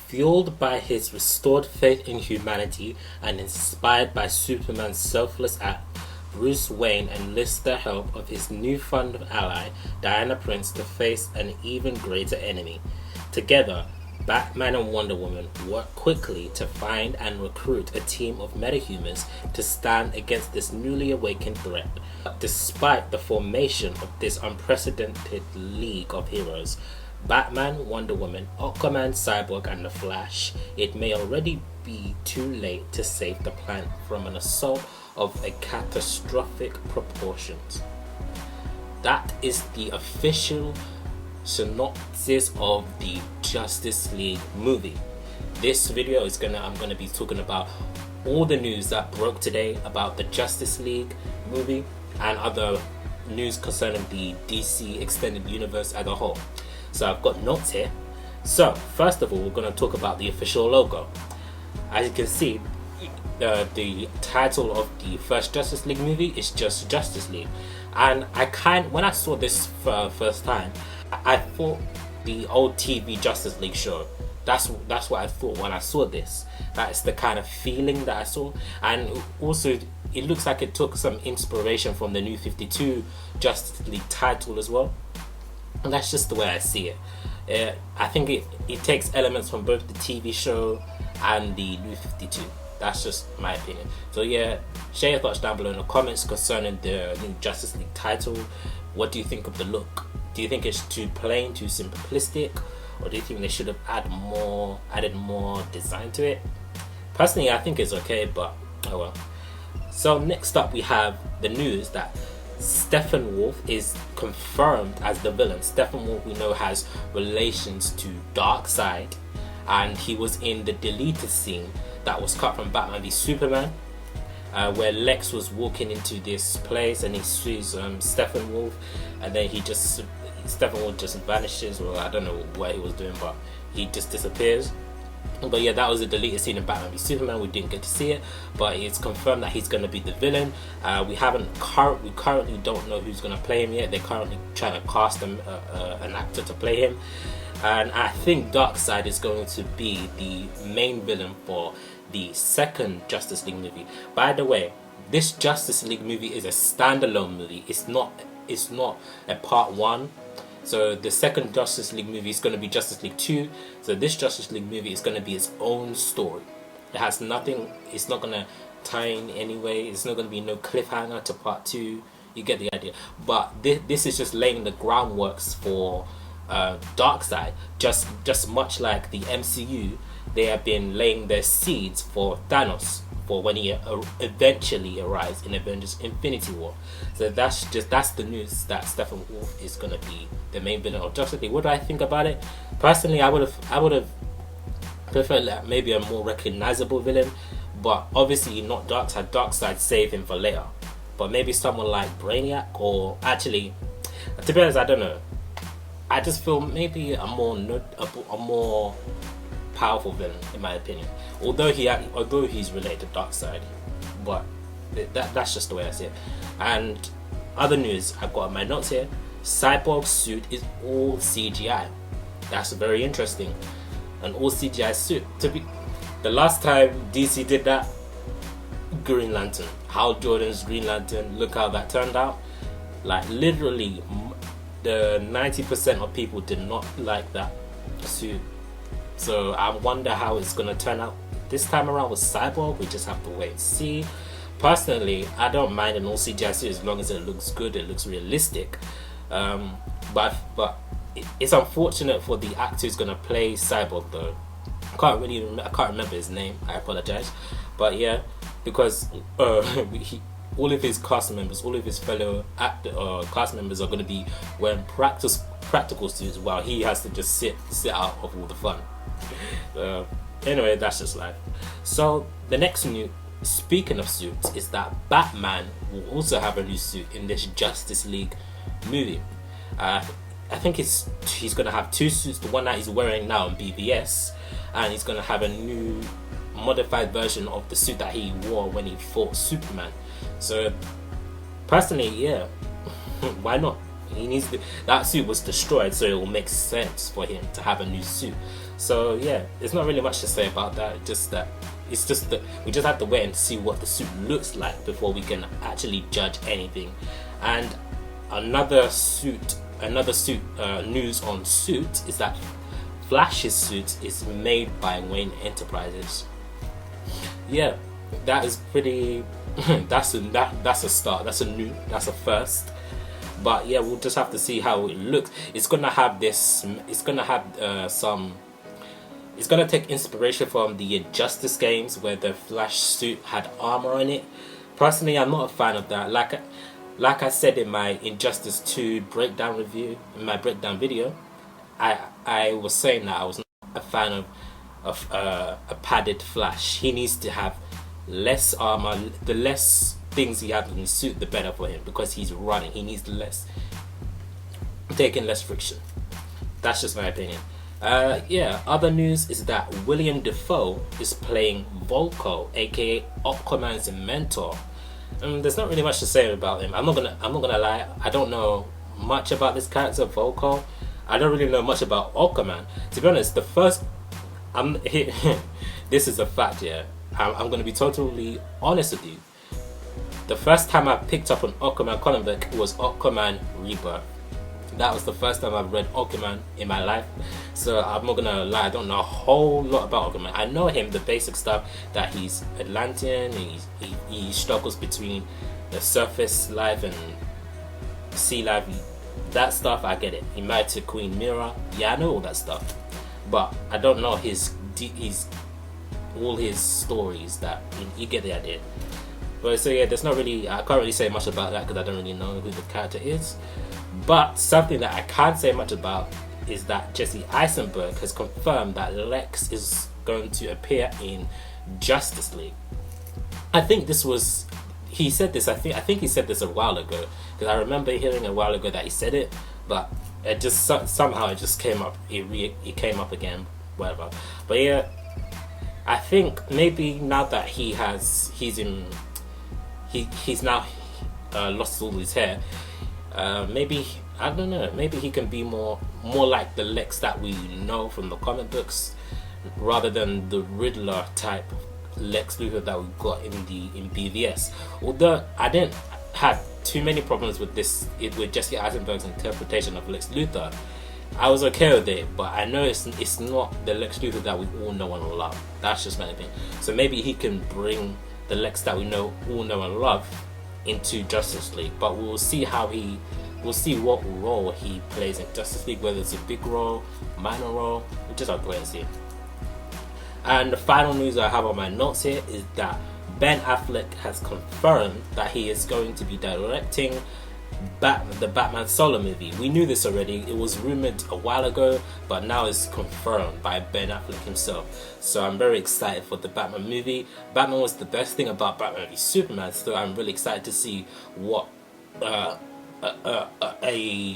Fueled by his restored faith in humanity and inspired by Superman's selfless act, Bruce Wayne enlists the help of his newfound ally, Diana Prince, to face an even greater enemy. Together, Batman and Wonder Woman work quickly to find and recruit a team of metahumans to stand against this newly awakened threat. Despite the formation of this unprecedented league of heroes, Batman, Wonder Woman, Aquaman, Cyborg and The Flash, it may already be too late to save the planet from an assault of a catastrophic proportions. That is the official synopsis of the Justice League movie. This video is I'm gonna be talking about all the news that broke today about the Justice League movie and other news concerning the DC extended universe as a whole. So I've got notes here. So first of all, we're going to talk about the official logo. As you can see, the title of the first Justice League movie is just Justice League, and when I saw this for first time, I thought the old TV Justice League show. That's what I thought when I saw this. That's the kind of feeling that I saw, and also it looks like it took some inspiration from the New 52 Justice League title as well. And that's just the way I see it. I think it takes elements from both the TV show and the New 52. That's just my opinion. So yeah, share your thoughts down below in the comments concerning the new Justice League title. What do you think of the look? Do you think it's too plain, too simplistic? Or do you think they should have added more design to it? Personally, I think it's okay, but oh well. So next up we have the news that Steppenwolf is confirmed as the villain. Steppenwolf, we know, has relations to Darkseid, and he was in the deleted scene that was cut from Batman v Superman, where Lex was walking into this place and he sees Steppenwolf, and then Steppenwolf just vanishes, or I don't know what he was doing, but he just disappears. But yeah, that was a deleted scene in Batman v Superman. We didn't get to see it, but it's confirmed that he's going to be the villain. We currently don't know who's going to play him yet. They're currently trying to cast an actor to play him, and I think Darkseid is going to be the main villain for the second Justice League movie. By the way, this Justice League movie is a standalone movie. It's not a part one. So the second Justice League movie is going to be Justice League 2. So this Justice League movie is going to be its own story. It has nothing, it's not going to tie in anyway. It's not going to be no cliffhanger to part 2. You get the idea. But this is just laying the groundworks for Darkseid. Just much like the MCU, they have been laying their seeds for Thanos, for when he eventually arrives in Avengers Infinity War. So that's the news that Steppenwolf is going to be the main villain of Justice League. What do I think about it? Personally, I would have preferred like maybe a more recognizable villain, but obviously not Darkseid. Darkseid save him for later. But maybe someone like Brainiac, or actually, to be honest, I don't know. I just feel maybe a more powerful villain, in my opinion. Although he's related to Darkseid, but that's just the way I see it. And other news I've got in my notes here: Cyborg's suit is all CGI. That's very interesting. An all CGI suit. The last time DC did that, Green Lantern, Hal Jordan's Green Lantern. Look how that turned out. Like literally, the 90% of people did not like that suit. So I wonder how it's gonna turn out this time around with Cyborg. We just have to wait and see. Personally, I don't mind an all CGI suit as long as it looks good, it looks realistic. But it's unfortunate for the actor who's gonna play Cyborg though. I can't remember his name. I apologize. But yeah, because all of his cast members, all of his fellow cast members are going to be wearing practical suits, while he has to just sit out of all the fun. Anyway, that's just life. So the next new, speaking of suits, is that Batman will also have a new suit in this Justice League movie. I think he's going to have two suits, the one that he's wearing now in BVS, and he's going to have a new modified version of the suit that he wore when he fought Superman. So personally, yeah, why not? that suit was destroyed, so it will make sense for him to have a new suit. So yeah, there's not really much to say about that. Just that we just have to wait and see what the suit looks like before we can actually judge anything. And another news on suit is that Flash's suit is made by Wayne Enterprises. Yeah, that is pretty. that's a start. That's a first. But yeah, we'll just have to see how it looks. It's gonna have this. It's gonna have some. It's gonna take inspiration from the Injustice games where the Flash suit had armor on it. Personally, I'm not a fan of that. Like I said in my Injustice 2 breakdown review, in my breakdown video, I was saying that I was not a fan of a padded Flash. He needs to have less armor. The less things he has in his suit, the better for him, because he's running. He needs taking less friction. That's just my opinion. Yeah, other news is that William Dafoe is playing Volko, aka Aquaman's mentor. There's not really much to say about him. I'm not gonna lie. I don't know much about this character Volko. I don't really know much about Aquaman. To be honest, this is a fact. Yeah, I'm gonna be totally honest with you. The first time I picked up an Aquaman comic book was Aquaman Rebirth. That was the first time I've read Aquaman in my life. So I'm not gonna lie, I don't know a whole lot about Aquaman. I know him, the basic stuff, that he's Atlantean, he struggles between the surface life and sea life. That stuff, I get it. He married to Queen Mira. Yeah, I know all that stuff. But I don't know all his stories. That you get the idea. But so yeah, there's not really. I can't really say much about that because I don't really know who the character is. But something that I can't say much about is that Jesse Eisenberg has confirmed that Lex is going to appear in Justice League. I think he said this. I think he said this a while ago, because I remember hearing a while ago that he said it, but it just somehow it just came up. It came up again, whatever. But yeah, I think maybe now that he's now lost all his hair. Maybe, I don't know, maybe he can be more like the Lex that we know from the comic books, rather than the Riddler type Lex Luthor that we got in BVS. Although I didn't have too many problems with Jesse Eisenberg's interpretation of Lex Luthor, I was okay with it, but I know it's not the Lex Luthor that we all know and love. That's just my opinion. So maybe he can bring the Lex that we all know and love into Justice League, but we'll see what role he plays in Justice League, whether it's a big role, minor role. We'll just have to wait and see. And the final news I have on my notes here is that Ben Affleck has confirmed that he is going to be directing the Batman solo movie. We knew this already. It was rumored a while ago, but now it's confirmed by Ben Affleck himself. So I'm very excited for the Batman movie. Batman was the best thing about Batman v Superman, so I'm really excited to see what a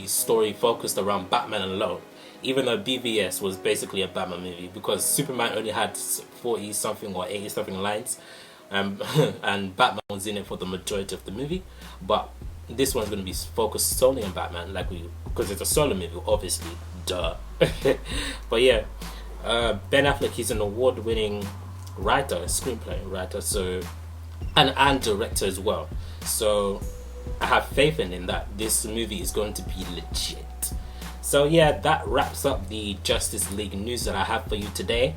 story focused around Batman alone. Even though BVS was basically a Batman movie, because Superman only had 40 something or 80 something lines, and Batman was in it for the majority of the movie. But this one's going to be focused solely on Batman, because it's a solo movie, obviously, duh. But yeah, Ben Affleck, he's an award-winning screenplay writer, so and director as well. So I have faith in that this movie is going to be legit. So yeah, that wraps up the Justice League news that I have for you today.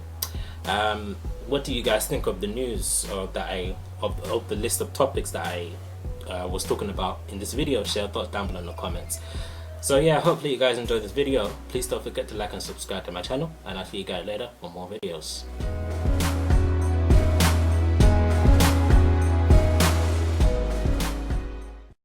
What do you guys think of the news, of the list of topics that I was talking about in this video? Share your thoughts down below in the comments. So yeah, hopefully you guys enjoyed this video. Please don't forget to like and subscribe to my channel, and I'll see you guys later for more videos.